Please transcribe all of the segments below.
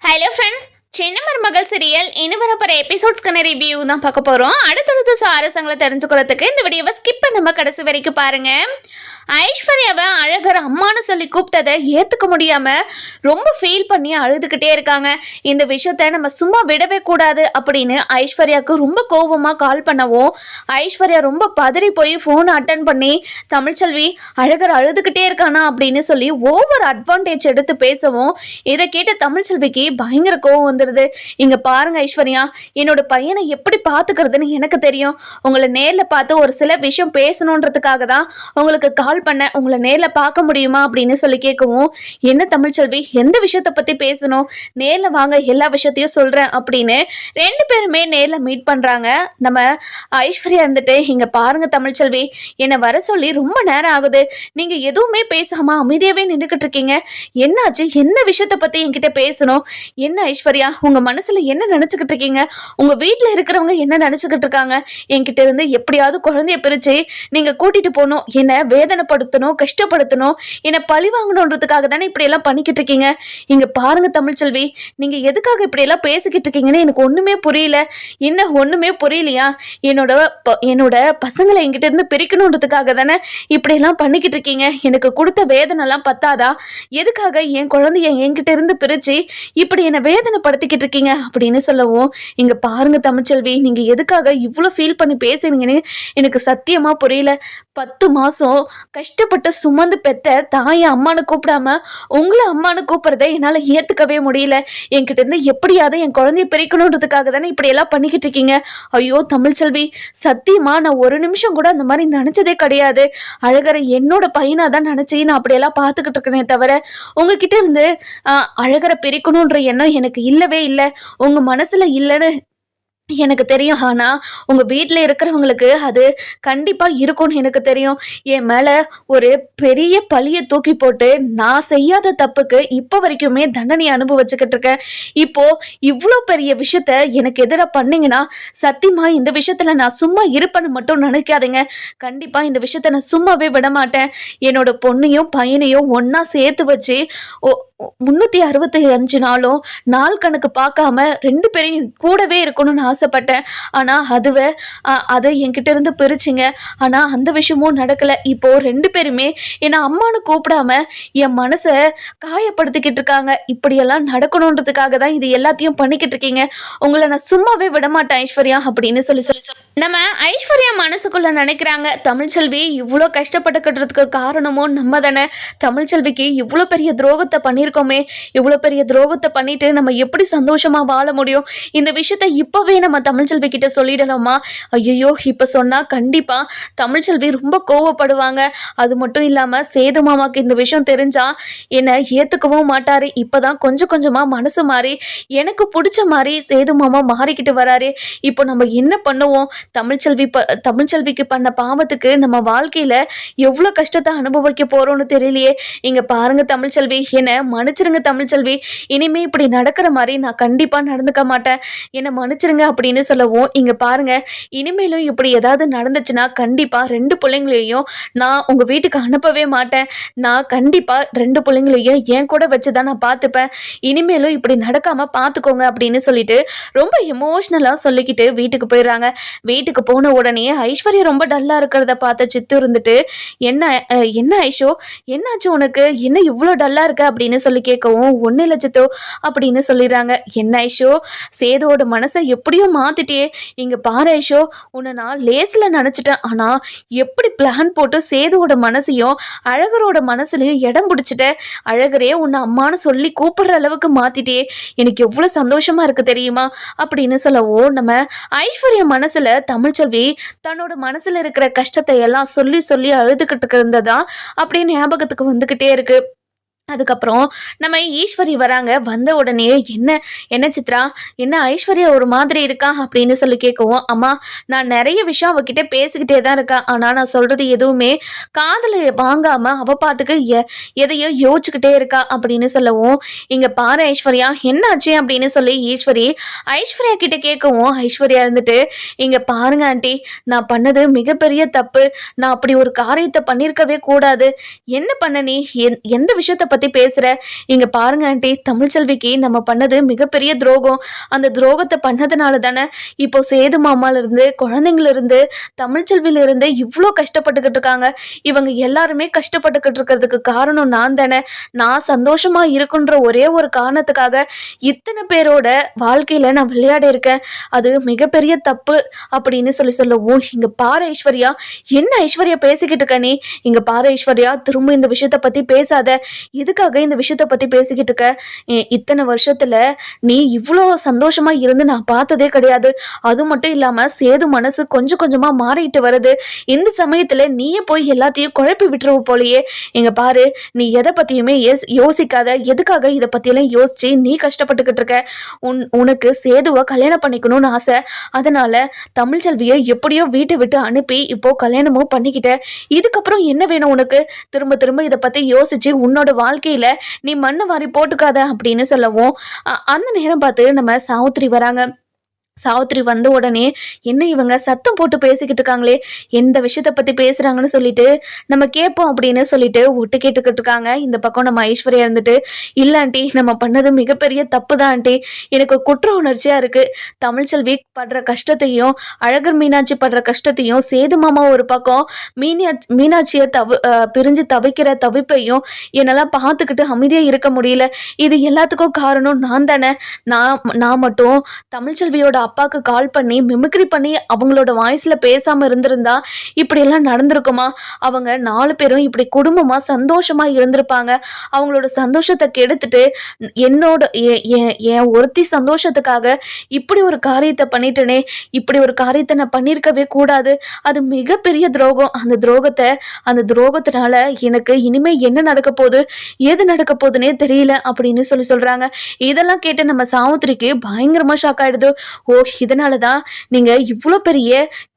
Hello friends, சின்ன மருமகள் serial இன்னும் வரப்போற எபிசோட்ஸ்க்கான ரிவ்யூ தான் பார்க்க போறோம். அடுத்தடுத்து சுவாரஸ்யங்களை தெரிஞ்சுக்கிறதுக்கு இந்த வீடியோவை ஸ்கிப் பண்ணாம கடைசி வரைக்கும் பாருங்க. ஐஸ்வர்யாவை அழகர் அம்மானு சொல்லி கூப்பிட்டதை ஏற்றுக்க முடியாம ரொம்ப ஃபீல் பண்ணி அழுதுகிட்டே இருக்காங்க. இந்த விஷயத்த நம்ம சும்மா விடவே கூடாது அப்படின்னு ஐஸ்வர்யாவுக்கு ரொம்ப கோபமாக கால் பண்ணவும் ஐஸ்வர்யா ரொம்ப பதறி போய் ஃபோன் அட்டன் பண்ணி தமிழ்ச்செல்வி அழகர் அழுதுகிட்டே இருக்கானா அப்படின்னு சொல்லி ஓவர் அட்வான்டேஜ் எடுத்து பேசவும் இதை கேட்ட தமிழ்ச்செல்விக்கு பயங்கர கோபம் வந்துடுது. இங்க பாருங்க ஐஸ்வர்யா, என்னோட பையனை எப்படி பார்த்துக்கிறதுன்னு எனக்கு தெரியும். உங்களை நேரில் பார்த்து ஒரு சில விஷயம் பேசணுன்றதுக்காக தான் உங்களுக்கு கால் பண்ண, உங்களை நேரில் பார்க்க முடியுமா அப்படின்னு சொல்லி கேட்கவும், என்ன தமிழ்ச்செல்வி, எந்த விஷயத்தை பற்றி பேசணும், நேரில் வாங்க எல்லா விஷயத்தையும் சொல்கிறேன் அப்படின்னு ரெண்டு பேருமே நேரில் மீட் பண்ணுறாங்க. நம்ம ஐஸ்வர்யா இருந்துட்டு, இங்கே பாருங்க தமிழ்ச்செல்வி, என்னை வர சொல்லி ரொம்ப நேரம் ஆகுது, நீங்கள் எதுவுமே பேசாமல் அமைதியாகவே நின்றுக்கிட்டு இருக்கீங்க, என்னாச்சு, எந்த விஷயத்தை பற்றி என்கிட்ட பேசணும், என்ன ஐஸ்வர்யா உங்கள் மனசில் என்ன நினச்சிக்கிட்டு இருக்கீங்க, உங்கள் வீட்டில் இருக்கிறவங்க என்ன நினச்சிக்கிட்டு இருக்காங்க, என்கிட்ட இருந்து எப்படியாவது குழந்தைய பிரித்து நீங்கள் கூட்டிகிட்டு போகணும், என்னை வேதனைப்படுத்தணும், கஷ்டப்படுத்தணும், என்னை பழி வாங்கணுன்றதுக்காக தானே இப்படியெல்லாம் பண்ணிக்கிட்டு இருக்கீங்க. இங்கே பாருங்க தமிழ்ச்செல்வி, நீங்கள் எதுக்காக இப்படியெல்லாம் பேசிக்கிட்டு இருக்கீங்கன்னு எனக்கு ஒன்றுமே புரியல. என்ன ஒன்றுமே புரியலையா? என்னோட பசங்களை என்கிட்ட இருந்து பிரிக்கணுன்றதுக்காக தானே இப்படியெல்லாம் பண்ணிக்கிட்டு இருக்கீங்க. எனக்கு கொடுத்த வேதனைலாம் பத்தாதா? எதுக்காக என் குழந்தைய என்கிட்ட இருந்து பிரித்து இப்படி என்னை வேதனைப்படுத்திக்கிட்டு இருக்கீங்க அப்படின்னு சொல்லவும், இங்கே பாருங்க தமிழ்ச்செல்வி, நீங்கள் எதுக்காக இவ்வளோ ஃபீல் பண்ணி பேசுறீங்கன்னு எனக்கு சத்தியமாக புரியல. 10 மாதம் கஷ்டப்பட்டு சுமந்து பெத்த தாயை அம்மானு கூப்பிடாம உங்களை அம்மானு கூப்பிட்றத என்னால் ஏற்றுக்கவே முடியல. என்கிட்ட இருந்து எப்படியாவது என் குழந்தைய பிரிக்கணுன்றதுக்காக தானே இப்படியெல்லாம் பண்ணிக்கிட்டு இருக்கீங்க. ஐயோ தமிழ்ச்செல்வி, சத்தியமா நான் ஒரு நிமிஷம் கூட அந்த மாதிரி நினச்சதே கிடையாது. அழகரை என்னோட பையனாக தான் நினச்சி நான் அப்படியெல்லாம் பார்த்துக்கிட்டு இருக்கேனே தவிர உங்ககிட்ட இருந்து அழகரை பிரிக்கணுன்ற எண்ணம் எனக்கு இல்லவே இல்லை. உங்கள் மனசில் இல்லைன்னு எனக்கு தெரியும். ஆனால் உங்கள் வீட்டில் இருக்கிறவங்களுக்கு அது கண்டிப்பாக இருக்கும்னு எனக்கு தெரியும். என் மேலே ஒரு பெரிய பழியை தூக்கி போட்டு நான் செய்யாத தப்புக்கு இப்போ வரைக்குமே தண்டனையை அனுபவிச்சுக்கிட்டு இருக்கேன். இப்போது இவ்வளோ பெரிய விஷயத்த எனக்கு எதிராக பண்ணிங்கன்னா சத்தியமாக இந்த விஷயத்தில் நான் சும்மா இருப்பேன்னு மட்டும் நினைக்காதீங்க. கண்டிப்பாக இந்த விஷயத்த நான் சும்மாவே விட மாட்டேன். என்னோட பொண்ணையும் பையனையும் ஒன்றா சேர்த்து வச்சு 365 நாளும் நாள் கணக்கு பார்க்காம 2 பேரையும் கூடவே இருக்கணும்னு ஆசைப்பட்டேன். ஆனால் அதை என்கிட்ட இருந்து பிரிச்சிங்க. ஆனால் அந்த விஷயமும் நடக்கலை. இப்போ 2 பேருமே என்னை அம்மானு கூப்பிடாம என் மனசை காயப்படுத்திக்கிட்டு இருக்காங்க. இப்படியெல்லாம் நடக்கணுன்றதுக்காக தான் இது எல்லாத்தையும் பண்ணிக்கிட்டு இருக்கீங்க. உங்களை நான் சும்மாவே விடமாட்டேன் ஐஸ்வர்யா அப்படின்னு சொல்லி நம்ம ஐஸ்வர்யா மனசுக்குள்ள நினைக்கிறாங்க. தமிழ்ச்செல்வி இவ்வளோ கஷ்டப்பட்டுக்கிறதுக்கு காரணமும் நம்ம தானே. தமிழ்ச்செல்விக்கு இவ்வளோ பெரிய துரோகத்தை பண்ணியிருக்கோமே, இவ்வளோ பெரிய துரோகத்தை பண்ணிட்டு நம்ம எப்படி சந்தோஷமா வாழ முடியும்? இந்த விஷயத்த இப்போவே நம்ம தமிழ்ச்செல்வி கிட்ட சொல்லிடலாமா? ஐயோ, இப்போ சொன்னா கண்டிப்பா தமிழ்ச்செல்வி ரொம்ப கோவப்படுவாங்க. அது மட்டும் இல்லாம சேது மாமாக்கு இந்த விஷயம் தெரிஞ்சா என்னை ஏத்துக்கவும் மாட்டாரு. இப்போதான் கொஞ்சம் கொஞ்சமா மனசு மாறி எனக்கு பிடிச்ச மாதிரி சேது மாமா மாறிக்கிட்டு வராரு. இப்போ நம்ம என்ன பண்ணுவோம்? தமிழ்ச்செல்விக்கு பண்ண பாவத்துக்கு நம்ம வாழ்க்கையில எவ்வளோ கஷ்டத்தை அனுபவிக்க போறோம்னு தெரியலையே. இங்க பாருங்க தமிழ்ச்செல்வி, என்னை மன்னிச்சிருங்க தமிழ்ச்செல்வி, இனிமே இப்படி நடக்கிற மாதிரி நான் கண்டிப்பா நடந்துக்க மாட்டேன், என்னை மன்னிச்சிருங்க அப்படின்னு சொல்லவும், இங்க பாருங்க இனிமேலும் இப்படி ஏதாவது நடந்துச்சுன்னா கண்டிப்பா 2 பிள்ளைங்களையும் நான் உங்க வீட்டுக்கு அனுப்பவே மாட்டேன். நான் கண்டிப்பா 2 பிள்ளைங்களையும் என் கூட வச்சுதான் நான் பார்த்துப்பேன். இனிமேலும் இப்படி நடக்காம பார்த்துக்கோங்க அப்படின்னு சொல்லிட்டு ரொம்ப எமோஷ்னலா சொல்லிக்கிட்டு வீட்டுக்கு போயிடுறாங்க. வீட்டுக்கு போன உடனே ஐஸ்வர்யா ரொம்ப டல்லா இருக்கிறத பார்த்த சித்து இருந்துட்டு, என்ன ஐஷோ, என்னாச்சு உனக்கு, என்ன இவ்வளோ டல்லா இருக்க அப்படின்னு சொல்லி கேட்கவும், ஒன்றும் இல்லை சித்து அப்படின்னு சொல்லிடுறாங்க. என்ன ஐஷோ, சேதுவோட மனசை எப்படியோ மாத்திட்டே. இங்க பாரு ஐஷோ, உன்னை நான் லேசில் நினச்சிட்டேன். ஆனா எப்படி பிளான் போட்டு சேதுவோட மனசையும் அழகரோட மனசுலையும் இடம் பிடிச்சிட்ட. அழகரே உன்னை அம்மானு சொல்லி கூப்பிடுற அளவுக்கு மாத்திட்டே. எனக்கு எவ்வளோ சந்தோஷமா இருக்கு தெரியுமா அப்படின்னு சொல்லவும், நம்ம ஐஸ்வர்யா மனசுல தமிழ்ச்செல்வி தன்னோட மனசுல இருக்கிற கஷ்டத்தை எல்லாம் சொல்லி சொல்லி அழுதுகிட்டு இருந்ததா அப்படின்னு ஞாபகத்துக்கு வந்துகிட்டே இருக்கு. அதுக்கப்புறம் நம்ம ஈஸ்வரி வராங்க. வந்த உடனே என்ன சித்ரா, என்ன ஐஸ்வர்யா ஒரு மாதிரி இருக்கா அப்படின்னு சொல்லி கேட்கவும், அம்மா நான் நிறைய விஷயம் அவகிட்ட பேசிக்கிட்டே தான் இருக்கேன். ஆனால் நான் சொல்றது எதுவுமே காதலை வாங்காம அவ பாட்டுக்கு எதையோ யோசிச்சுக்கிட்டே இருக்கா அப்படின்னு சொல்லவும், இங்க பாரு ஐஸ்வர்யா என்னாச்சு அப்படின்னு சொல்லி ஐஸ்வர்யா கிட்ட கேட்கவும், ஐஸ்வர்யா இருந்துட்டு, இங்க பாருங்க ஆண்டி, நான் பண்ணது மிகப்பெரிய தப்பு, நான் அப்படி ஒரு காரியத்தை பண்ணியிருக்கவே கூடாது. என்ன பண்ண நீ, எந்த விஷயத்தை பத்தி பேசுற? இங்க பாருங்க ஆண்டி, தமிழ்ச்செல்விக்கு நம்ம பண்ணது மிகப்பெரிய துரோகம். அந்த துரோகத்தை பண்ணதுனால தானே இப்போ சேது மாமால இருந்து, குழந்தைங்கள இருந்து, தமிழ்ச்செல்வியில இருந்து இவ்வளோ கஷ்டப்பட்டுக்கிட்டு இருக்காங்க. இவங்க எல்லாருமே கஷ்டப்பட்டுக்கிட்டு இருக்கிறதுக்கு காரணம் நான் தானே. நான் சந்தோஷமா இருக்குன்ற ஒரே ஒரு காரணத்துக்காக இத்தனை பேரோட வாழ்க்கையில நான் விளையாடி இருக்கேன். அது மிகப்பெரிய தப்பு அப்படின்னு சொல்லவும், இங்க பாரு ஐஸ்வர்யா, என்ன ஐஸ்வர்யா பேசிக்கிட்டு இருக்க நீ? இங்க பாரு ஐஸ்வர்யா, திரும்ப இந்த விஷயத்த பத்தி பேசாத. எதுக்காக இந்த விஷயத்த பத்தி பேசிக்கிட்டு இருக்க? இத்தனை வருஷத்துல நீ இவ்வளோ சந்தோஷமா இருந்து நான் பார்த்ததே கிடையாது. அது மட்டும் இல்லாம சேது மனசு கொஞ்சம் கொஞ்சமா மாறிட்டு வருது. இந்த சமயத்துல நீயே போய் எல்லாத்தையும் குழப்பி விட்டுருவ போலயே. இங்க பாரு, நீ எதை பத்தியுமே யோசிக்காத. எதுக்காக இதை பத்தியெல்லாம் யோசிச்சு நீ கஷ்டப்பட்டுக்கிட்டு இருக்க? உனக்கு சேதுவை கல்யாணம் பண்ணிக்கணும்னு ஆசை. அதனால தமிழ்ச்செல்வியை எப்படியோ வீட்டை விட்டு அனுப்பி இப்போ கல்யாணமும் பண்ணிக்கிட்ட. இதுக்கப்புறம் என்ன வேணும் உனக்கு? திரும்ப திரும்ப இதை பத்தி யோசிச்சு உன்னோட வாழ்க்கையில நீ மண்ணை வாரி போட்டுக்காத அப்படின்னு சொல்லவும், அந்த நேரம் பார்த்து நம்ம சாவித்திரி வராங்க. சாவித்திரி வந்த உடனே, என்ன இவங்க சத்தம் போட்டு பேசிக்கிட்டு இருக்காங்களே, எந்த விஷயத்த பத்தி பேசுறாங்கன்னு சொல்லிட்டு நம்ம கேட்போம் அப்படின்னு சொல்லிட்டு ஒட்டு கேட்டுக்கிட்டு இருக்காங்க. இந்த பக்கம் நம்ம ஐஸ்வர்யா இருந்துட்டு, இல்ல ஆண்டி, நம்ம பண்ணது மிகப்பெரிய தப்பு தான் ஆண்டி. எனக்கு குற்ற உணர்ச்சியா இருக்கு. தமிழ்ச்செல்வி படுற கஷ்டத்தையும், அழகர் மீனாட்சி படுற கஷ்டத்தையும், சேது மாமா ஒரு பக்கம் மீனாட்சியை பிரிஞ்சு தவிக்கிற தவிப்பையும் என்னால பார்த்துக்கிட்டு அமைதியா இருக்க முடியல. இது எல்லாத்துக்கும் காரணம் நான் தானே. நான் மட்டும் தமிழ்ச்செல்வியோட அப்பாக்கு கால் பண்ணி மிமிக்ரி பண்ணி அவங்களோட வாய்ஸ்ல பேசாம இருந்திருந்தா இப்படி எல்லாம் நடந்திருக்குமா? அவங்க 4 பேரும் இப்படி குடும்பமா சந்தோஷமா இருந்திருப்பாங்க. அவங்களோட சந்தோஷத்தை கெடுத்துட்டு என்னோட என் ஒருத்தி சந்தோஷத்துக்காக இப்படி ஒரு காரியத்தை பண்ணிட்டனே. இப்படி ஒரு காரியத்தை நான் பண்ணியிருக்கவே கூடாது. அது மிகப்பெரிய துரோகம். அந்த துரோகத்தினால எனக்கு இனிமே என்ன நடக்க போகுது, ஏது நடக்க போகுதுன்னே தெரியல அப்படின்னு சொல்றாங்க. இதெல்லாம் கேட்டு நம்ம சாவித்திரிக்கு பயங்கரமா ஷாக் ஆயிடுது. ஓ, இதனாலதான் நீங்க இவ்வளோ பெரிய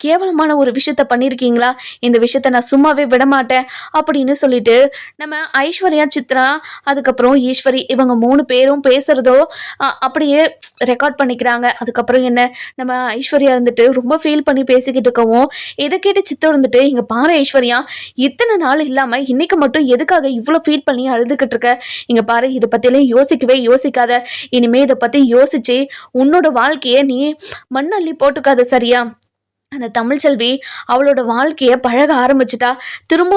கேவலமான ஒரு விஷயத்த பண்ணிருக்கீங்களா? இந்த விஷயத்த நான் சும்மாவே விட மாட்டேன் அப்படின்னு சொல்லிட்டு நம்ம ஐஸ்வர்யா, சித்ரா, அதுக்கப்புறம் ஈஸ்வரி, இவங்க 3 பேரும் பேசுறதோ அப்படியே ரெக்கார்ட் பண்ணிக்கிறாங்க. அதுக்கப்புறம் என்ன, நம்ம ஐஸ்வர்யா இருந்துட்டு ரொம்ப ஃபீல் பண்ணி பேசிக்கிட்டு இருக்கவும், இதை கேட்டு சித்தம் இருந்துட்டு, இங்க பாரு ஐஸ்வர்யா, இத்தனை நாள் இல்லாம இன்னைக்கு மட்டும் எதுக்காக இவ்வளோ ஃபீல் பண்ணி அழுதுகிட்டு இருக்க? இங்க பாரு, இதை பத்தியெல்லாம் யோசிக்கவே யோசிக்காத. இனிமே இதை பத்தி யோசிச்சு உன்னோட வாழ்க்கைய நீ மண்ணள்ளி போட்டுக்காத, சரியா? அந்த தமிழ்ச்செல்வி அவளோட வாழ்க்கைய பழக ஆரம்பிச்சுட்டா. திரும்ப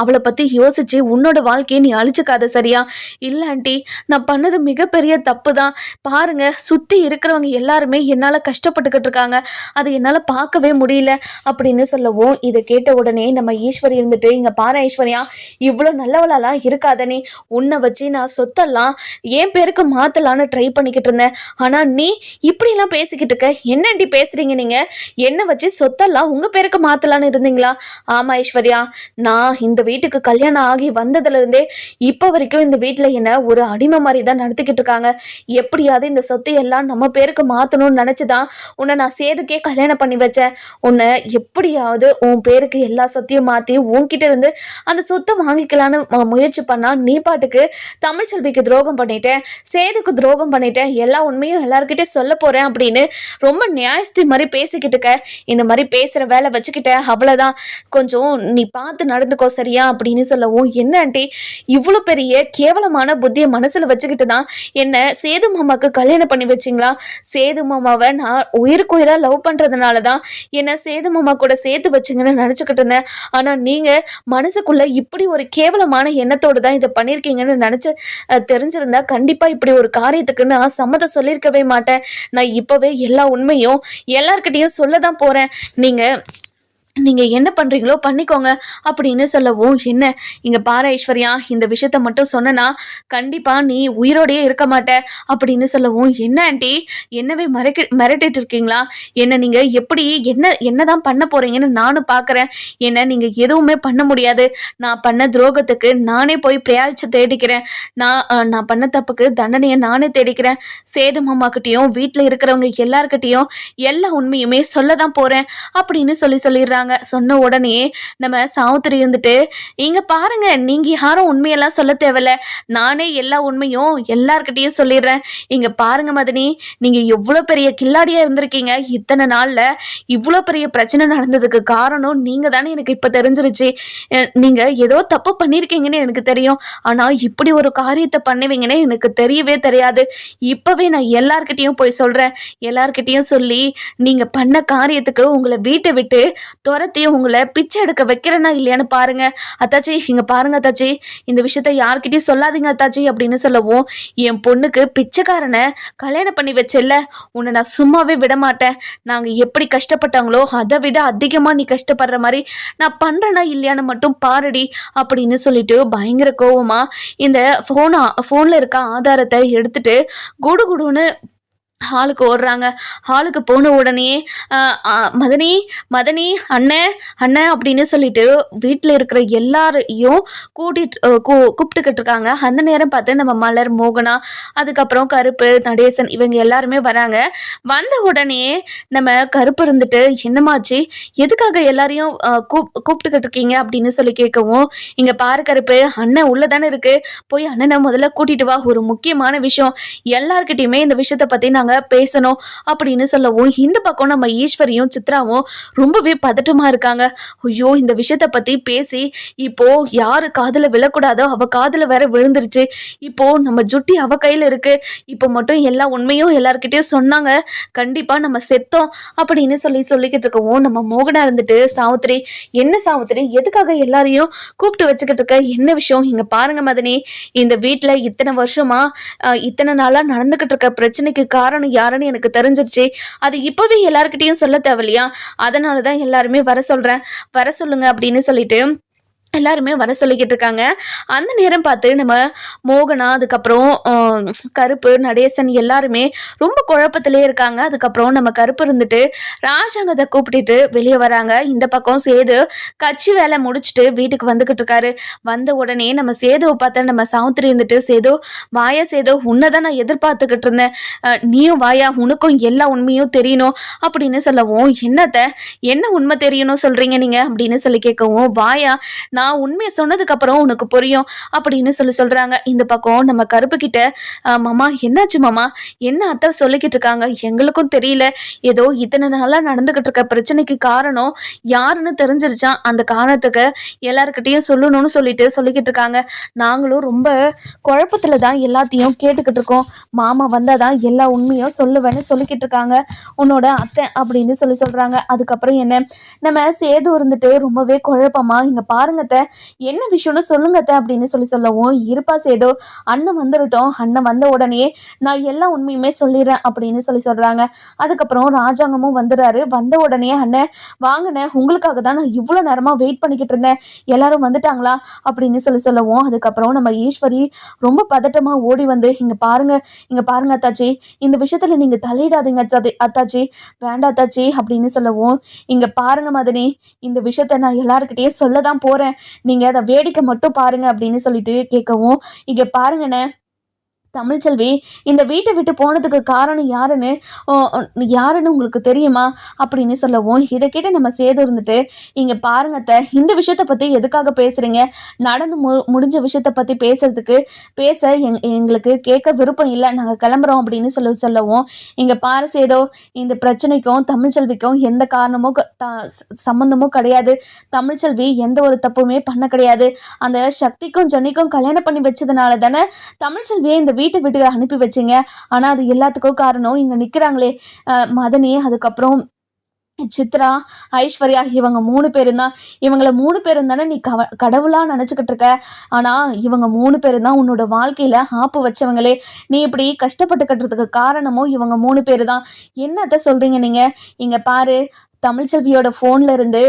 அவளை பத்தி யோசிச்சு உன்னோட வாழ்க்கையை நீ அழிச்சுக்காத, சரியா? இல்ல ஆண்டி, நான் பண்ணது மிகப்பெரிய தப்பு தான். பாருங்க, சுத்தி இருக்கிறவங்க எல்லாருமே என்னால கஷ்டப்பட்டுக்கிட்டு இருக்காங்க. அதை என்னால பார்க்கவே முடியல அப்படின்னு சொல்லவும், இதை கேட்ட உடனே நம்ம ஈஸ்வரி இருந்துட்டு, இங்க பாரு ஐஸ்வர்யா, இவ்வளோ நல்லவளாலாம் இருக்காத நீ. உன்னை வச்சு நான் சொத்தெல்லாம் என் பேருக்கு மாத்தலான்னு ட்ரை பண்ணிக்கிட்டு இருந்தேன். ஆனா நீ இப்படி எல்லாம் பேசிக்கிட்டு இருக்க. என்னண்டி பேசுறீங்க நீங்க? என்ன வச்சு சொத்தெல்லாம் உங்க பேருக்கு மாத்தலான்னு இருந்தீங்களா? ஆமா ஐஸ்வர்யா, நான் இந்த வீட்டுக்கு கல்யாணம் ஆகி வந்ததுல இருந்தே இப்ப வரைக்கும் இந்த வீட்டுல என்ன ஒரு அடிமை மாதிரி தான் நடத்திக்கிட்டு இருக்காங்க. எப்படியாவது இந்த சொத்தை எல்லாம் நம்ம பேருக்கு மாத்தணும்னு நினைச்சுதான் உன்னை நான் சேதுக்கே கல்யாணம் பண்ணி வச்சேன். உன்னை எப்படியாவது உன் பேருக்கு எல்லா சொத்தையும் மாத்தி உன்கிட்ட இருந்து அந்த சொத்தை வாங்கிக்கலான்னு முயற்சி பண்ணா நீ பாட்டுக்கு தமிழ்ச்செல்விக்கு துரோகம் பண்ணிட்டேன், சேதுக்கு துரோகம் பண்ணிட்டேன், எல்லா உண்மையும் எல்லார்கிட்டே சொல்ல போறேன் அப்படின்னு ரொம்ப நியாயஸ்தி மாதிரி பேசிக்கிட்டு இருக்க. இந்த மாதிரி பேசுற வேலை வச்சுக்கிட்ட, அவ்வளவுதான், கொஞ்சம் நீ பார்த்து நடந்துக்கோ, சரியா? அப்படின்னு சொல்லவும், என்ன ஆண்டி, இவ்வளவு பெரிய கேவலமான புத்திய மனசுல வச்சுக்கிட்டு தான் என்ன சேது மாமாக்கு கல்யாணம் பண்ணி வச்சிங்களா? சேது மாமாவை நான் உயிருக்கு உயிரா லவ் பண்றதுனாலதான் என்ன சேது மாமா கூட சேர்த்து வச்சுங்கன்னு நினைச்சுக்கிட்டு இருந்தேன். ஆனா நீங்க மனசுக்குள்ள இப்படி ஒரு கேவலமான எண்ணத்தோடு தான் இதை பண்ணிருக்கீங்கன்னு நினைச்சு தெரிஞ்சிருந்தா கண்டிப்பா இப்படி ஒரு காரியத்துக்கு நான் சம்மதம் சொல்லியிருக்கவே மாட்டேன். நான் இப்பவே எல்லா உண்மையும் எல்லார்கிட்டையும் சொல்லதான் போறேன். நீங்க என்ன பண்றீங்களோ பண்ணிக்கோங்க அப்படின்னு சொல்லவும், என்ன, இங்க பாரு ஐஸ்வர்யா, இந்த விஷயத்த மட்டும் சொன்னா கண்டிப்பா நீ உயிரோடையே இருக்க மாட்ட அப்படின்னு சொல்லவும், என்ன ஆண்டி, என்னவே மிரட்டிட்டு இருக்கீங்களா? என்ன நீங்க எப்படி என்னதான் பண்ண போறீங்கன்னு நானும் பாக்குறேன். என்ன நீங்க எதுவுமே பண்ண முடியாது. நான் பண்ண துரோகத்துக்கு நானே போய் பிரயாரிச்சு தேடிக்கிறேன். நான் பண்ண தப்புக்கு தண்டனையை நானே தேடிக்கிறேன். சேது மாமா கிட்டையும் வீட்டுல இருக்கிறவங்க எல்லார்கிட்டையும் எல்லா உண்மையுமே சொல்லதான் போறேன் அப்படின்னு சொல்லிடுறாங்க. சொல்றாங்க. சொன்ன உடனே நம்ம சாவித்திரி இருந்துட்டு, இங்க பாருங்க, நீங்க யாரும் உண்மையெல்லாம் சொல்ல தேவையில்ல, நானே எல்லா உண்மையும் எல்லார்கிட்டயும் சொல்லிடுறேன். இங்க பாருங்க மதனி, நீங்க எவ்வளவு பெரிய கில்லாடியா இருந்திருக்கீங்க. இத்தனை நாள்ல இவ்வளவு பெரிய பிரச்சனை நடந்ததுக்கு காரணம் நீங்க தானே எனக்கு இப்ப தெரிஞ்சிருச்சு. நீங்க ஏதோ தப்பு பண்ணிருக்கீங்கன்னு எனக்கு தெரியும். ஆனா இப்படி ஒரு காரியத்தை பண்ணுவீங்கன்னு எனக்கு தெரியவே தெரியாது. இப்பவே நான் எல்லார்கிட்டயும் போய் சொல்றேன். எல்லார்கிட்டயும் சொல்லி நீங்க பண்ண காரியத்துக்கு உங்களை வீட்டை விட்டு துரத்தி உங்களை பிச்சை எடுக்க வைக்கிறேனா இல்லையான்னு பாருங்க. அத்தாச்சி இங்க பாருங்க அத்தாச்சி, இந்த விஷயத்த யார்கிட்டயும் சொல்லாதீங்க அத்தாச்சி அப்படின்னு சொல்லவும், என் பொண்ணுக்கு பிச்சைக்காரனை கல்யாணம் பண்ணி வச்சல, உன்னை நான் சும்மாவே விட மாட்டேன். நாங்க எப்படி கஷ்டப்பட்டாங்களோ அதை விட அதிகமா நீ கஷ்டப்படுற மாதிரி நான் பண்றேனா இல்லையான்னு மட்டும் பாருடி அப்படின்னு சொல்லிட்டு பயங்கர கோவமா இந்த போன்ல இருக்க ஆதாரத்தை எடுத்துட்டு குடு குடுன்னு ஹாலுக்கு ஓடுறாங்க. ஹாலுக்கு போன உடனே மதனி மதனி அண்ணன் அண்ணன் அப்படின்னு சொல்லிட்டு வீட்டில் இருக்கிற எல்லாரையும் கூப்பிட்டுக்கிட்டு இருக்காங்க. அந்த நேரம் பார்த்து நம்ம மலர், மோகனா, அதுக்கப்புறம் கருப்பு, நடேசன் இவங்க எல்லாருமே வராங்க. வந்த உடனே நம்ம கருப்பு இருந்துட்டு, என்னமாச்சு, எதுக்காக எல்லாரையும் கூப்பிட்டுக்கிட்டு இருக்கீங்க அப்படின்னு சொல்லி கேட்கவும், இங்க பாரு கருப்பு, அண்ணன் உள்ளதானே இருக்கு, போய் அண்ணனை முதல்ல கூட்டிட்டு வா, ஒரு முக்கியமான விஷயம், எல்லார்கிட்டையுமே இந்த விஷயத்த பத்தி நாங்க பேசணும் அப்படின்னு சொல்லவும், இந்த பக்கம் நம்ம ஈஸ்வரியும் சித்ராவும் ரொம்பவே பதட்டமா இருக்காங்க. ஐயோ, இந்த விஷயத்த பத்தி பேசி இப்போ யாரு காதுல விழக்கூடாதோ அவ காதுல வேற விழுந்துருச்சு. இப்போ நம்ம ஜுட்டி அவ கையில இருக்கு. இப்போ மட்டும் எல்லா உண்மையும் எல்லார்கிட்டயும் சொன்னாங்க, கண்டிப்பா நம்ம செத்தோம் அப்படின்னு சொல்லிக்கிட்டு இருக்கவும், நம்ம மோகனா இருந்துட்டு, சாவித்திரி, என்ன சாவித்திரி, எதுக்காக எல்லாரையும் கூப்பிட்டு வச்சுக்கிட்டு இருக்க, என்ன விஷயம், இங்க பாருங்க மதனி, இந்த வீட்டுல இத்தனை வருஷமா இத்தனை நாளா நடந்துகிட்டு இருக்க பிரச்சனைக்கு காரணம் யாருன்னு எனக்கு தெரிஞ்சிருச்சு. அது இப்பவே எல்லார்கிட்டயும் சொல்ல தேவையில்லையா, அதனாலதான் எல்லாருமே வர சொல்லுங்க அப்படின்னு சொல்லிட்டு எல்லாருமே வர சொல்லிக்கிட்டு இருக்காங்க. அந்த நேரம் பார்த்து நம்ம மோகனா, அதுக்கப்புறம் கருப்பு, நடேசன் எல்லாருமே ரொம்ப குழப்பத்திலே இருக்காங்க. அதுக்கப்புறம் நம்ம கருப்பு இருந்துட்டு ராஜாங்கத்தை கூப்பிட்டுட்டு வெளியே வராங்க. இந்த பக்கம் சேது கட்சி வேலை முடிச்சுட்டு வீட்டுக்கு வந்துகிட்டு இருக்காரு. வந்த உடனே நம்ம சேதுவை பார்த்த நம்ம சாவித்திரி இருந்துட்டு, சேது வாயா, சேது உன்னைதான் நான் எதிர்பார்த்துக்கிட்டு இருந்தேன், நீயும் வாயா, உனக்கும் எல்லா உண்மையும் தெரியணும் அப்படின்னு சொல்லவும், என்ன உண்மை தெரியணும் சொல்றீங்க நீங்க அப்படின்னு சொல்லி கேட்கவும், வாயா, நான் உண்மையை சொன்னதுக்கு அப்புறம் உனக்கு புரியும் அப்படின்னு சொல்றாங்க. இந்த பக்கம் நம்ம கருப்பு கிட்ட, மாமா என்னாச்சு மாமா, என்ன அத்தை சொல்லிக்கிட்டு இருக்காங்க, எங்களுக்கும் தெரியல, ஏதோ இத்தனை நாளா நடந்துகிட்டு இருக்க பிரச்சனைக்கு காரணம் யாருன்னு தெரிஞ்சிருச்சான், அந்த காரணத்துக்கு எல்லாருக்கிட்டையும் சொல்லணும்னு சொல்லிக்கிட்டு இருக்காங்க. நாங்களும் ரொம்ப குழப்பத்துல தான் எல்லாத்தையும் கேட்டுக்கிட்டு இருக்கோம், மாமா வந்தாதான் எல்லா உண்மையும் சொல்லுவேன்னு சொல்லிக்கிட்டு இருக்காங்க உன்னோட அத்தை அப்படின்னு சொல்றாங்க. அதுக்கப்புறம் என்ன, நம்ம சேது இருந்துட்டு ரொம்பவே குழப்பமா, இங்க பாருங்க என்ன விஷயம்னு சொல்லுங்க அப்படின்னு சொல்லவும், இருப்பா சேதோ, அண்ணன் வந்துட்டோம், அண்ணன் வந்த உடனே நான் எல்லா உண்மையுமே சொல்லிடுறேன் அப்படின்னு சொல்றாங்க. அதுக்கப்புறம் ராஜாங்கமும் வந்துடுறாரு. வந்த உடனே, அண்ணன் வாங்கின, உங்களுக்காக தான் நான் இவ்வளவு நேரமா வெயிட் பண்ணிக்கிட்டு இருந்தேன், எல்லாரும் வந்துட்டாங்களா அப்படின்னு சொல்லவும், அதுக்கப்புறம் நம்ம ஈஸ்வரி ரொம்ப பதட்டமா ஓடி வந்து, இங்க பாருங்க அத்தாச்சி, இந்த விஷயத்துல நீங்க தலையிடாதீங்க அத்தாச்சி, வேண்டாம் அத்தாச்சி அப்படின்னு சொல்லவும், இங்க பாருங்க மதனி, இந்த விஷயத்த நான் எல்லாருக்கிட்டையும் சொல்லதான் போறேன், நீங்க அதை வேடிக்கை மட்டும் பாருங்க அப்படின்னு சொல்லிட்டு கேட்கவும், இங்க பாருங்கண்ணே, தமிழ்ச்செல்வி இந்த வீட்டை விட்டு போனதுக்கு காரணம் யாருன்னு உங்களுக்கு தெரியுமா அப்படின்னு சொல்லவும், இதை கேட்டு நம்ம சேது இருந்துட்டு, இங்க பாருங்கத்த, இந்த விஷயத்த பத்தி எதுக்காக பேசுறீங்க, நடந்து முடிஞ்ச விஷயத்த பத்தி பேச எங்களுக்கு கேட்க விருப்பம் இல்லை, நாங்க கிளம்புறோம் அப்படின்னு சொல்லவும், இங்க பாரு சேதோ, இந்த பிரச்சனைக்கும் தமிழ்ச்செல்விக்கும் எந்த காரணமும் சம்பந்தமும் கிடையாது, தமிழ்ச்செல்வி எந்த ஒரு தப்புமே பண்ண கிடையாது, அந்த சக்திக்கும் ஜன்னிக்கும் கல்யாணம் பண்ணி வச்சதுனால தானே தமிழ்ச்செல்வியை இந்த வீட்டை விட்டு அனுப்பி வச்சிங்க, ஆனா அது எல்லாத்துக்கும் காரணம் இங்க நிக்கிறாங்களே மதனி, அதுக்கப்புறம் சித்ரா, ஐஸ்வர்யா, இவங்க 3 பேரும் தான், இவங்களை 3 பேரும் தானே நீ கடவுளா நினைச்சுக்கிட்டு இருக்க, ஆனா இவங்க 3 பேரும் தான் உன்னோட வாழ்க்கையில ஆப்பு வச்சவங்களே, நீ இப்படி கஷ்டப்பட்டுக்கிறதுக்கு காரணமும் இவங்க 3 பேரு தான். என்னத்த சொல்றீங்க நீங்க, இங்க பாரு, தமிழ்ச்செல்வியோட ஃபோன்ல இருந்து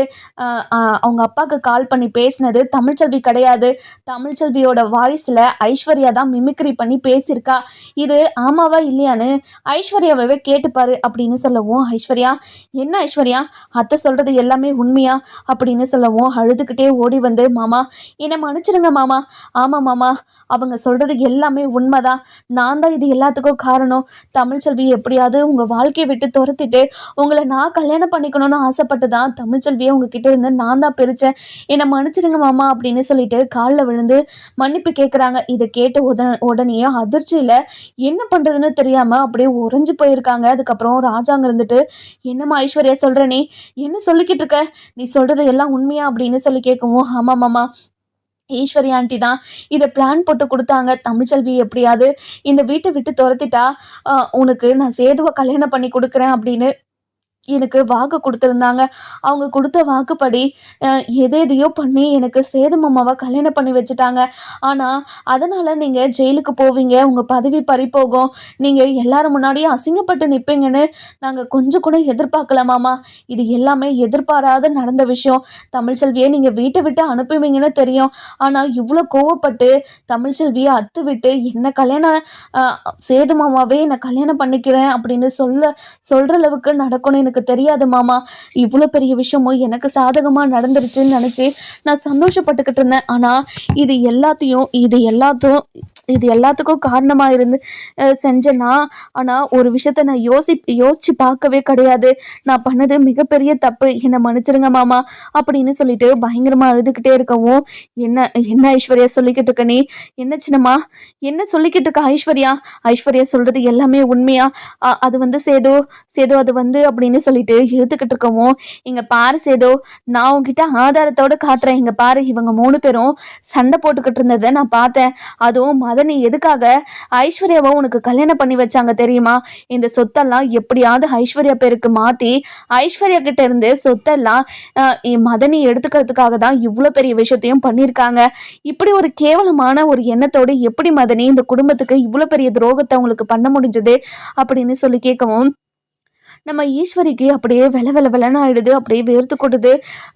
அவங்க அப்பாவுக்கு கால் பண்ணி பேசினது தமிழ்ச்செல்வி கிடையாது, தமிழ்ச்செல்வியோட வாய்ஸில் ஐஸ்வர்யா தான் மிமிக்ரி பண்ணி பேசியிருக்கா, இது ஆமாவா இல்லையான்னு ஐஸ்வர்யாவே கேட்டுப்பாரு அப்படின்னு சொல்லவும், ஐஸ்வர்யா, என்ன ஐஸ்வர்யா, அத்தை சொல்கிறது எல்லாமே உண்மையா அப்படின்னு சொல்லவும், அழுதுகிட்டே ஓடி வந்து, மாமா என்னை மன்னிச்சிருங்க மாமா, ஆமாம் மாமா, அவங்க சொல்கிறது எல்லாமே உண்மைதான், நான் தான் இது எல்லாத்துக்கும் காரணம், தமிழ்ச்செல்வி எப்படியாவது உங்கள் வாழ்க்கையை விட்டு துரத்திட்டு உங்களை நான் கல்யாணம் பண்ணிக்கணும் இருக்கணும்னு ஆசைப்பட்டு தான் தமிழ்ச்செல்வியை உங்ககிட்ட இருந்து நான் தான் பிரித்தேன், என்னை மன்னிச்சிடுங்க மாமா அப்படின்னு சொல்லிட்டு காலில் விழுந்து மன்னிப்பு கேட்குறாங்க. இதை கேட்ட உடனே அதிர்ச்சியில் என்ன பண்ணுறதுன்னு தெரியாமல் அப்படியே உறைஞ்சு போயிருக்காங்க. அதுக்கப்புறம் ராஜாங்க இருந்துட்டு, என்னம்மா ஐஸ்வர்யா சொல்கிற, நீ என்ன சொல்லிக்கிட்டு இருக்க, நீ சொல்கிறது எல்லாம் உண்மையா அப்படின்னு சொல்லி கேட்கவும், ஆமாம் மாமா, ஈஸ்வரி ஆண்டி தான் இதை பிளான் போட்டு கொடுத்தாங்க. தமிழ்ச்செல்வி எப்படியாவது இந்த வீட்டை விட்டு துரத்திட்டா உனக்கு நான் சேதுவை கல்யாணம் பண்ணி கொடுக்குறேன் அப்படின்னு எனக்கு வாக்கு கொடுத்துருந்தாங்க. அவங்க கொடுத்த வாக்குப்படி எதையோ பண்ணி எனக்கு சேது மாமாவை கல்யாணம் பண்ணி வச்சுட்டாங்க. ஆனால் அதனால் நீங்கள் ஜெயிலுக்கு போவீங்க, உங்கள் பதவி பறிப்போகும், நீங்கள் எல்லாரும் முன்னாடியும் அசிங்கப்பட்டு நிற்பீங்கன்னு நாங்கள் கொஞ்சம் கூட எதிர்பார்க்கல மாமா. இது எல்லாமே எதிர்பாராத நடந்த விஷயம். தமிழ்ச்செல்வியை நீங்கள் வீட்டை விட்டு அனுப்புவீங்கன்னு தெரியும். ஆனால் இவ்வளோ கோவப்பட்டு தமிழ்ச்செல்வியை அத்து விட்டு என்ன கல்யாணம் சேது மாமாவே என்னை கல்யாணம் பண்ணிக்கிறேன் அப்படின்னு சொல்கிற அளவுக்கு நடக்கணும் எனக்கு தெரியாது மாமா. இவ்வளோ பெரிய விஷயமும் எனக்கு சாதகமாக நடந்துருச்சுன்னு நினச்சி நான் சந்தோஷப்பட்டுக்கிட்டு இருந்தேன். ஆனால் இது எல்லாத்துக்கும் காரணமாக இருந்து செஞ்சேன்னா, ஆனால் ஒரு விஷயத்த நான் யோசித்து பார்க்கவே கிடையாது. நான் பண்ணது மிகப்பெரிய தப்பு, என்னை மன்னிச்சிருங்க மாமா அப்படின்னு சொல்லிட்டு பயங்கரமாக அழுதுகிட்டே இருக்கவும், என்ன ஐஸ்வர்யா சொல்லிக்கிட்டு இருக்க, நீ என்ன சின்னம்மா என்ன சொல்லிக்கிட்டு இருக்க ஐஸ்வர்யா சொல்கிறது எல்லாமே உண்மையா? அது சேது அது அப்படின்னு சொல்லிட்டு இழுத்துக்கிட்டு இருக்கவும், இங்கே பாரு சேது, நான் உங்ககிட்ட ஆதாரத்தோடு காட்டுறேன், இங்கே பாரு, இவங்க 3 பேரும் சண்டை போட்டுக்கிட்டு இருந்ததை நான் பார்த்தேன். அதுவும் மதனி எதுக்காக ஐஸ்வர்யாவை உனக்கு கல்யாணம் பண்ணி வச்சாங்க தெரியுமா? இந்த சொத்தெல்லாம் எப்படியாவது ஐஸ்வர்யா பேருக்கு மாற்றி ஐஸ்வர்யா கிட்ட இருந்து சொத்தெல்லாம் மதனி எடுத்துக்கிறதுக்காக தான் இவ்வளோ பெரிய விஷயத்தையும் பண்ணியிருக்காங்க. இப்படி ஒரு கேவலமான ஒரு எண்ணத்தோடு எப்படி மதனி இந்த குடும்பத்துக்கு இவ்வளோ பெரிய துரோகத்தை அவங்களுக்கு பண்ண முடிஞ்சது அப்படின்னு சொல்லி கேட்கவும், நம்ம ஈஸ்வரிக்கு அப்படியே வெலன்னு ஆயிடுது, அப்படியே வேர்த்து கொட்டுது,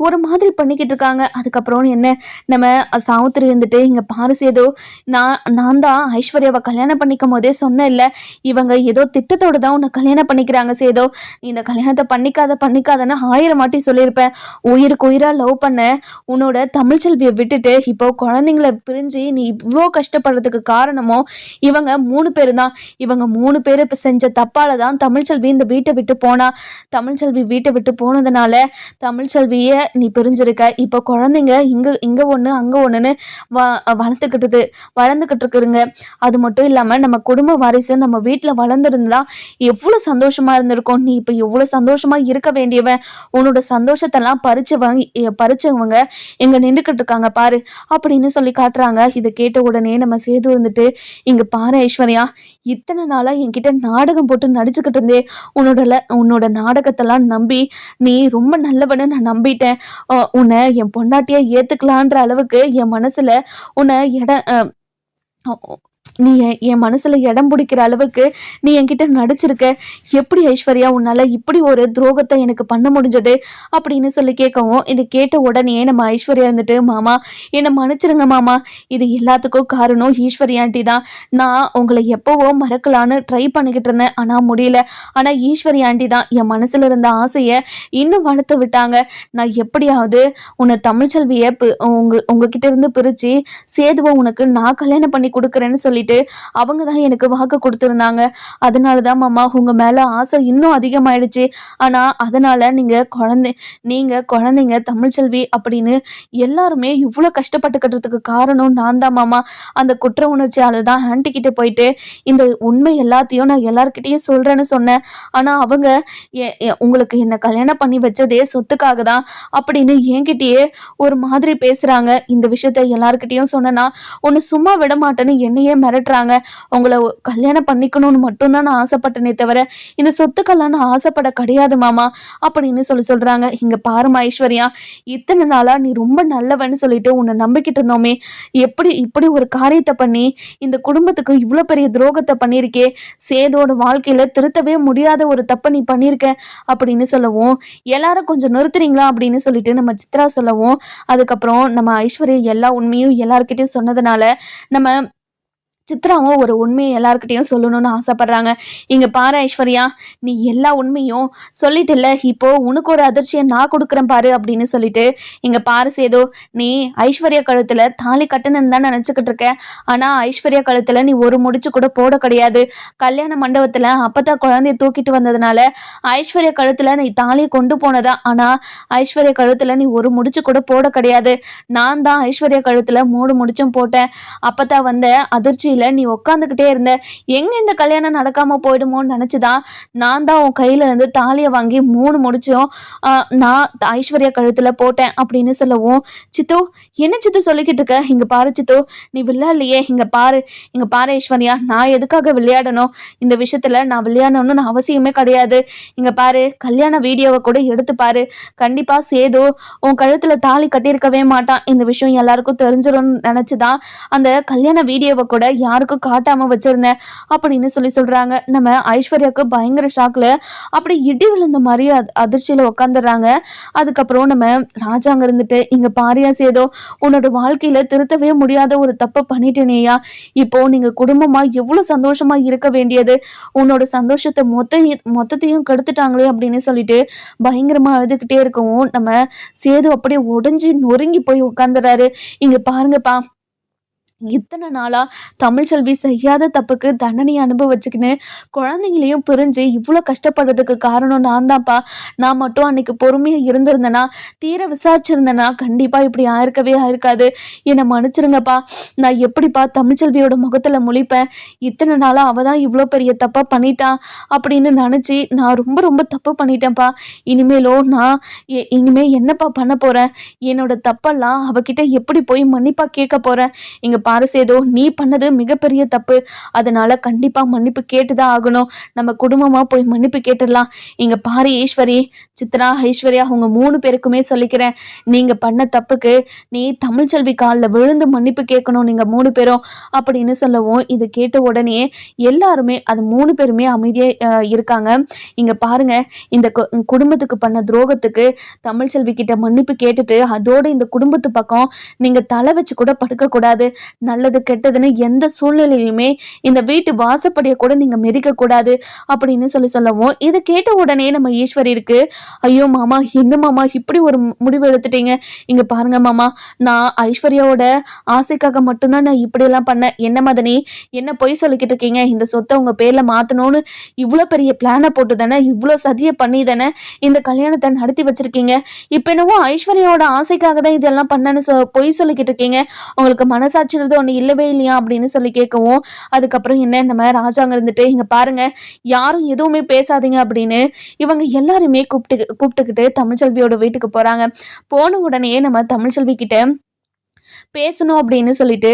ஒரு மாதிரி பண்ணிக்கிட்டு இருக்காங்க. அதுக்கப்புறம் என்ன, நம்ம சாவுத்திரி இருந்துட்டு, இங்கே பாரு சேது, நான் தான் ஐஸ்வர்யாவை கல்யாணம் பண்ணிக்கும் போதே சொன்னேன் இல்லை, இவங்க ஏதோ திட்டத்தோடு தான் உன்னை கல்யாணம் பண்ணிக்கிறாங்க சேது, நீ இந்த கல்யாணத்தை பண்ணிக்காதன்னு 1000 வாட்டி சொல்லியிருப்பேன். உயிருக்கு உயிராக லவ் பண்ண உன்னோட தமிழ்ச்செல்வியை விட்டுட்டு இப்போ குழந்தைங்கள பிரிஞ்சு நீ இவ்வளோ கஷ்டப்படுறதுக்கு காரணமோ இவங்க 3 பேர் தான். இவங்க 3 பேர் இப்போ செஞ்ச தப்பால தான் தமிழ்ச்செல்வி இந்த வீட்டை விட்டு போனா. தமிழ்ச்செல்வி வீட்டை விட்டு போனதுனால தமிழ்ச்செல்விய நீ பிரிஞ்சிருக்க. இப்போ குழந்தைங்க இங்க ஒண்ணு அங்க ஒண்ணுன்னு வளர்ந்துக்கிட்டு இருக்குங்க. அது மட்டும் இல்லாம நம்ம குடும்ப வாரிசு நம்ம வீட்டுல வளர்ந்துருந்தா எவ்வளவு சந்தோஷமா இருந்திருக்கும். நீ இப்ப எவ்வளவு சந்தோஷமா இருக்க வேண்டியவன், உன்னோட சந்தோஷத்தெல்லாம் பறிச்சவங்க எங்க நின்றுக்கிட்டு இருக்காங்க பாரு அப்படின்னு சொல்லி காட்டுறாங்க. இதை கேட்ட உடனே நம்ம சேது வந்துட்டு, இங்க பாரு ஐஸ்வர்யா, இத்தனை நாளா என்கிட்ட நாடகம் போட்டு நடிச்சுக்கிட்டு இருந்தே, உன்னோட நாடகத்தெல்லாம் நம்பி நீ ரொம்ப நல்லவன்னு நான் நம்பிட்டேன். உன்னை என் பொண்டாட்டியா ஏத்துக்கலான்ற அளவுக்கு என் மனசுல உன்னை நீ என் மனசுல இடம் பிடிக்கிற அளவுக்கு நீ என்கிட்ட நடிச்சிருக்க. எப்படி ஐஸ்வர்யா உன்னால இப்படி ஒரு துரோகத்தை எனக்கு பண்ண முடிஞ்சது அப்படின்னு சொல்லி கேட்கவும், இது கேட்ட உடனே நம்ம ஐஸ்வர்யா இருந்துட்டு, மாமா என்னை மன்னிச்சிருங்க மாமா, இது எல்லாத்துக்கும் காரணம் ஈஸ்வரி ஆண்டி தான். நான் உங்களை எப்போவோ மறக்கலான்னு ட்ரை பண்ணிக்கிட்டு இருந்தேன், ஆனால் முடியல. ஆனால் ஈஸ்வரி ஆண்டி தான் என் மனசுல இருந்த ஆசையை இன்னும் வளர்த்து விட்டாங்க. நான் எப்படியாவது உன்னை தமிழ்ச்செல்வியை உங்ககிட்ட இருந்து பிரிச்சு சேதுவை உனக்கு நான் கல்யாணம் பண்ணி கொடுக்குறேன்னு சொல்லிட்டு அவங்க தான் எனக்கு வாக்கு கொடுத்துருந்தாங்க. அதனால தான் மாமா உங்க மேல ஆசை இன்னும் அதிகமாயிடுச்சு. ஆனா அதனால நீங்க குழந்தைங்க தமிழ்ச்செல்வி அப்படின்னு எல்லாருமே இவ்வளோ கஷ்டப்பட்டுக்கிறதுக்கு காரணம் நான் தான் மாமா. அந்த குற்ற உணர்ச்சியால தான் ஆன்டி கிட்ட போயிட்டு இந்த உண்மை எல்லாத்தையும் நான் எல்லார்கிட்டையும் சொல்றேன்னு சொன்னேன். ஆனா அவங்க உங்களுக்கு என்ன கல்யாணம் பண்ணி வச்சதே சொத்துக்காக தான் அப்படின்னு என்கிட்டயே ஒரு மாதிரி பேசுறாங்க. இந்த விஷயத்த எல்லார்கிட்டையும் சொன்னா ஒன்னு சும்மா விட மாட்டேன்னு என்னையே மிரட்டுறாங்க. உங்களை கல்யாணம் பண்ணிக்கணும்னு மட்டும்தான் நான் ஆசைப்பட்டனே தவிர இந்த சொத்துக்கெல்லாம் நான் ஆசைப்பட கிடையாது மாமா அப்படின்னு சொல்றாங்க. இங்க பாருமா ஐஸ்வர்யா, இத்தனை நாளா நீ ரொம்ப நல்லவன்னு சொல்லிட்டு உன்னை நம்பிக்கிட்டு இருந்தோமே, இப்படி ஒரு காரியத்தை பண்ணி இந்த குடும்பத்துக்கு இவ்வளவு பெரிய துரோகத்தை பண்ணியிருக்கே, சேதோட வாழ்க்கையில திருத்தவே முடியாத ஒரு தப்பை நீ பண்ணியிருக்க அப்படின்னு சொல்லவும், எல்லாரும் கொஞ்சம் நிறுத்துறீங்களா அப்படின்னு சொல்லிட்டு நம்ம சித்ரா சொல்லவும், அதுக்கப்புறம் நம்ம ஐஸ்வர்யா எல்லா உண்மையும் எல்லார்கிட்டையும் சொன்னதுனால நம்ம சித்ராவும் ஒரு உண்மையை எல்லாருக்கிட்டையும் சொல்லணும்னு ஆசைப்படுறாங்க. இங்க பாரு ஐஸ்வர்யா, நீ எல்லா உண்மையும் சொல்லிட்டுல, இப்போ உனக்கு ஒரு அதிர்ச்சியை நான் கொடுக்குறேன் பாரு அப்படின்னு சொல்லிட்டு, இங்க பாரு சேது, நீ ஐஸ்வர்யா கழுத்துல தாலி கட்டணும்னு தான் நினைச்சுக்கிட்டு இருக்க. ஆனா ஐஸ்வர்யா கழுத்துல நீ ஒரு முடிச்சு கூட போட கிடையாது. கல்யாண மண்டபத்துல அப்பதான் குழந்தைய தூக்கிட்டு வந்ததுனால ஐஸ்வர்யா கழுத்துல நீ தாலியை கொண்டு போனதா, ஆனா ஐஸ்வர்யா கழுத்துல நீ ஒரு முடிச்சு கூட போட கிடையாது. நான் தான் ஐஸ்வர்யா கழுத்துல 3 முடிச்சும் போட்டேன். அப்பதான் வந்த அதிர்ச்சி நீ உட்காந்துக்கிட்டே இருந்த. எங்க இந்த கல்யாணம் நடக்காம போயிடுமோன்னு நினைச்சுதான் நான் தான் உன் கையில இருந்து தாலியை வாங்கி 3 முடிச்சும் நான் ஐஸ்வர்யா கழுத்துல போட்டேன் அப்படின்னு சொல்லவும், சித்து என்ன சித்து சொல்லிக்கிட்டு இருக்க? இங்க பாரு சித்து, நீ விளையாடலையே. இங்க பாரு ஐஸ்வர்யா, நான் எதுக்காக விளையாடணும்? இந்த விஷயத்துல நான் விளையாடணும்னு அவசியமே கிடையாது. இங்க பாரு, கல்யாண வீடியோவை கூட எடுத்து பாரு. கண்டிப்பா சேது உன் கழுத்துல தாலி கட்டியிருக்கவே மாட்டான். இந்த விஷயம் எல்லாருக்கும் தெரிஞ்சிடும்னு நினைச்சுதான் அந்த கல்யாண வீடியோவை கூட யாருக்கும் காட்டாம வச்சிருந்தேன் அப்படின்னு சொல்றாங்க. நம்ம ஐஸ்வர்யாவுக்கு பயங்கர ஷாக்ல அப்படி இடி விழுந்த மாதிரி அதிர்ச்சியில உட்காந்துடுறாங்க. அதுக்கப்புறம் நம்ம ராஜாங்க இருந்துட்டு, இங்க பாரியா சேதோ, உன்னோட வாழ்க்கையில திருத்தவே முடியாத ஒரு தப்பை பண்ணிட்டேனேயா. இப்போ நீங்க குடும்பமா எவ்வளவு சந்தோஷமா இருக்க வேண்டியது, உன்னோட சந்தோஷத்தை மொத்தத்தையும் கெடுத்துட்டாங்களே அப்படின்னு சொல்லிட்டு பயங்கரமா அழுதுகிட்டே இருக்கவும், நம்ம சேது அப்படியே உடைஞ்சு நொறுங்கி போய் உட்காந்துறாரு. இங்க பாருங்கப்பா, இத்தனை நாளா தமிழ்ச்செல்வி செய்யாத தப்புக்கு தண்டனை அனுபவிச்சுக்கின்னு குழந்தைங்களையும் பிரிஞ்சு இவ்வளோ கஷ்டப்படுறதுக்கு காரணம் நான் தான்ப்பா. நான் மட்டும் அன்னைக்கு பொறுமையா இருந்திருந்தேனா, தீர விசாரிச்சிருந்தேனா கண்டிப்பா இப்படி ஆயிருக்காது. என்னை மன்னிச்சிருங்கப்பா. நான் எப்படிப்பா தமிழ்ச்செல்வியோட முகத்துல முழிப்பேன்? இத்தனை நாளா அவ தான் இவ்வளோ பெரிய தப்பா பண்ணிட்டான் அப்படின்னு நினைச்சு நான் ரொம்ப ரொம்ப தப்பு பண்ணிட்டேன்ப்பா. இனிமே என்னப்பா பண்ண போறேன்? என்னோட தப்பெல்லாம் அவகிட்ட எப்படி போய் மன்னிப்பா கேட்க போறேன்? இங்க பாரு சேது, நீ பண்ணது மிகப்பெரிய தப்பு. அதனால கண்டிப்பா மன்னிப்பு கேட்டுதான் ஆகணும். நம்ம குடும்பமா போய் மன்னிப்பு கேட்டுடலாம். இங்க பாரு ஈஸ்வரி, சித்ரா, ஐஸ்வர்யா, உங்க 3 பேருக்குமே சொல்லிக்கிறேன். நீங்க பண்ண தப்புக்கு நீ தமிழ்ச்செல்வி காலில் விழுந்து மன்னிப்பு கேட்கணும், நீங்க 3 பேரும் அப்படின்னு சொல்லவும், இதை கேட்ட உடனே எல்லாருமே, அது 3 பேருமே அமைதியா இருக்காங்க. இங்க பாருங்க, இந்த குடும்பத்துக்கு பண்ண துரோகத்துக்கு தமிழ்ச்செல்வி கிட்ட மன்னிப்பு கேட்டுட்டு அதோட இந்த குடும்பத்து பக்கம் நீங்க தலை வச்சு கூட படுக்க கூடாது. நல்லது கெட்டதுன்னு எந்த சூழ்நிலையிலுமே இந்த வீட்டு வாசப்படியை கூட நீங்க மிதிக்க கூடாது அப்படின்னு சொல்லவும், இதை கேட்ட உடனே நம்ம ஈஸ்வரி இருக்கு, ஐயோ மாமா, என்ன மாமா இப்படி ஒரு முடிவு எடுத்துட்டீங்க? இங்க பாருங்க மாமா, நான் ஐஸ்வர்யாவோட ஆசைக்காக மட்டும்தான் நான் இப்படி எல்லாம் பண்ணேன். என்ன மதனி, என்ன பொய் சொல்லிக்கிட்டு இருக்கீங்க? இந்த சொத்தை உங்க பேர்ல மாத்தணும்னு இவ்வளவு பெரிய பிளானை போட்டு தானே, இவ்வளவு சதியை பண்ணி தானே இந்த கல்யாணத்தை நடத்தி வச்சிருக்கீங்க. இப்ப என்னவோ ஐஸ்வர்யாவோட ஆசைக்காக தான் இதெல்லாம் பண்ணேன்னு பொய் சொல்லிக்கிட்டு இருக்கீங்க. உங்களுக்கு மனசாட்சி ஒண்ணு இல்லவே இல்லையா அப்படின்னு சொல்லி கேட்கவும், அதுக்கப்புறம் என்ன, நம்ம ராஜாங்க இருந்துட்டு, இங்க பாருங்க, யாரும் எதுவுமே பேசாதீங்க அப்படின்னு இவங்க எல்லாருமே கூப்பிட்டுக்கிட்டு தமிழ்ச்செல்வியோட வீட்டுக்கு போறாங்க. போன உடனே நம்ம தமிழ்ச்செல்வி கிட்ட பேசணும் அப்படின்னு சொல்லிட்டு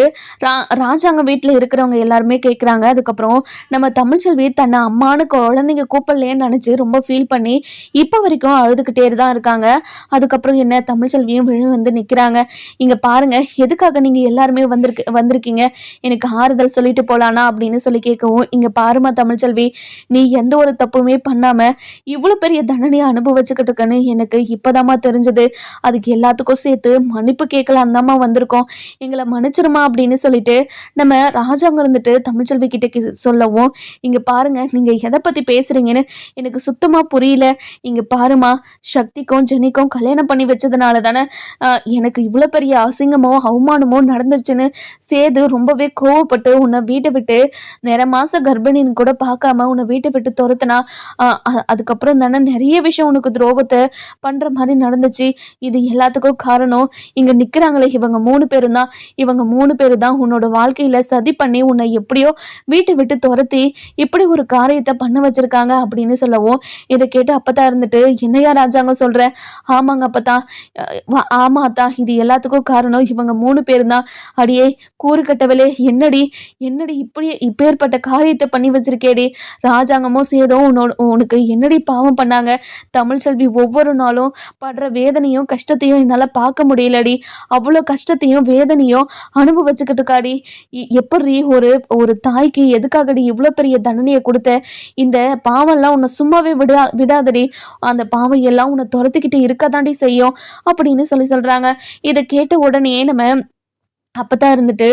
ராஜாங்க வீட்டில் இருக்கிறவங்க எல்லாருமே கேட்குறாங்க. அதுக்கப்புறம் நம்ம தமிழ்ச்செல்வி தன்னை அம்மானு குழந்தைங்க கூப்பிடலேன்னு நினச்சி ரொம்ப ஃபீல் பண்ணி இப்போ வரைக்கும் அழுதுகிட்டே தான் இருக்காங்க. அதுக்கப்புறம் என்ன, தமிழ்ச்செல்வியும் வந்து நிற்கிறாங்க. இங்கே பாருங்க, எதுக்காக நீங்கள் எல்லாருமே வந்திருக்கீங்க, எனக்கு ஆறுதல் சொல்லிட்டு போலானா அப்படின்னு சொல்லி கேட்கவும், இங்கே பாருமா தமிழ்ச்செல்வி, நீ எந்த ஒரு தப்புமே பண்ணாமல் இவ்வளோ பெரிய தண்டனையை அனுபவிச்சுக்கிட்டு இருக்கன்னு எனக்கு இப்போதாம்மா தெரிஞ்சது. அதுக்கு எல்லாத்துக்கும் சேர்த்து மன்னிப்பு கேட்கலாம் தாம்மா வந்திருக்கோம், எங்களை மன்னிச்சிருமா அப்படின்னு சொல்லிட்டு நம்ம ராஜாங்க இருந்துட்டு தமிழ்ச்செல்வி கிட்ட சொல்லவும், இங்க பாருங்க, நீங்க எதை பத்தி பேசுறீங்கன்னு எனக்கு சுத்தமா புரியல. இங்க பாருமா, சக்திக்கும் ஜெனிக்கும் கல்யாணம் பண்ணி வச்சதுனால தானே எனக்கு இவ்வளவு பெரிய அசிங்கமோ அவமானமோ நடந்துருச்சுன்னு சேது ரொம்பவே கோவப்பட்டு உன்னை வீட்டை விட்டு மாச கர்ப்பிணின்னு கூட பார்க்காம உன்னை வீட்டை விட்டு துரத்துனா. அதுக்கப்புறம் தானே நிறைய விஷயம் உனக்கு துரோகத்தை பண்ற மாதிரி நடந்துச்சு. இது எல்லாத்துக்கும் காரணம் இங்க நிக்கிறாங்களே இவங்க 3 பேரும் தான். இவங்க 3 பேரு தான் உன்னோட வாழ்க்கையில சதி பண்ணி உன்னை எப்படியோ வீட்டை விட்டு துரத்தி இப்படி ஒரு காரியத்தை பண்ண வச்சிருக்காங்க அப்படின்னு சொல்லவும், இதை கேட்டு அப்பதான் இருந்துட்டு, என்னையா ராஜாங்க சொல்ற? ஆமாங்க அப்பதான், ஆமா அத்தான், இது எல்லாத்துக்கும் காரணம் இவங்க 3 பேரும் தான். அடியே கூறு கட்டவளே, என்னடி இப்படி இப்பேற்பட்ட காரியத்தை பண்ணி வச்சிருக்கேடி. ராஜாங்கமும் சேதும் உனக்கு என்னடி பாவம் பண்ணாங்க? தமிழ்ச்செல்வி ஒவ்வொரு நாளும் படுற வேதனையும் கஷ்டத்தையும் என்னால பார்க்க முடியலடி. அவ்வளோ கஷ்டத்தையும் வேதனையும் அனுபவிச்சுக்கிட்டு இருக்காடி. எப்படி ஒரு தாய்க்கு எதுக்காகடி இவ்வளோ பெரிய தண்டனையை கொடுத்த? இந்த பாவம்லாம் உன்னை சும்மாவே விடாதடி. அந்த பாவம் எல்லாம் உன்னை துரத்திக்கிட்டு இருக்கதாண்டி செய்யும் அப்படின்னு சொல்றாங்க. இதை கேட்ட உடனே நம்ம அப்பதான் இருந்துட்டு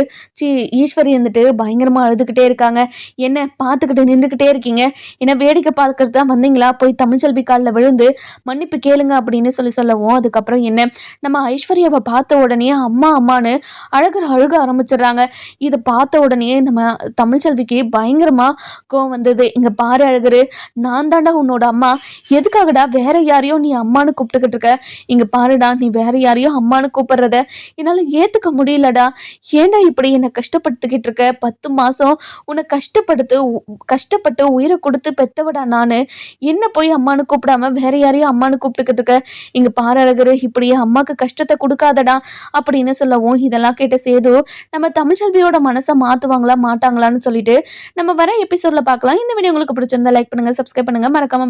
ஈஸ்வரி இருந்துட்டு பயங்கரமா அழுதுகிட்டே இருக்காங்க. என்ன பார்த்துக்கிட்டு நின்றுக்கிட்டே இருக்கீங்க, என்ன வேடிக்கை பார்க்கறது தான் வந்தீங்களா, போய் தமிழ்ச்செல்வி காலில் விழுந்து மன்னிப்பு கேளுங்க அப்படின்னு சொல்லவும், அதுக்கப்புறம் என்ன நம்ம ஐஸ்வர்யாவை பார்த்த உடனே அம்மா அம்மான்னு அழுக ஆரம்பிச்சிடுறாங்க. இதை பார்த்த உடனே நம்ம தமிழ்ச்செல்விக்கு பயங்கரமா கோவம் வந்தது. இங்க பாரு அழகரு, நான் தாண்டா உன்னோட அம்மா, எதுக்காகடா வேற யாரையும் நீ அம்மானு கூப்பிட்டுக்கிட்டு இருக்க? இங்க பாருடா, நீ வேற யாரையும் அம்மானு கூப்பிடுறத என்னால ஏத்துக்க முடியலடா. ஏன்டா இப்படி என்னை கஷ்டப்படுத்திக்கிட்டு இருக்க? 10 மாசம் உன்னை கஷ்டப்பட்டு உயிரை கொடுத்து பெத்தவடா நானு. என்ன போய் அம்மானு கூப்பிடாம வேற யாரையும் அம்மானு கூப்பிட்டுக்கிட்டு இருக்க? இங்க பாரு அழகரு, இப்படி அம்மாக்கு கஷ்டத்தை கொடுக்காதடா அப்படின்னு சொல்லவும், இதெல்லாம் கேட்ட சேது நம்ம தமிழ்ச்செல்வியோட மனசை மாத்துவாங்களா மாட்டாங்களான்னு சொல்லிட்டு நம்ம வர எபிசோட்ல பார்க்கலாம். இந்த வீடியோ உங்களுக்கு பிடிச்சிருந்தா லைக் பண்ணுங்க, சப்ஸ்கிரைப் பண்ணுங்க, மறக்காம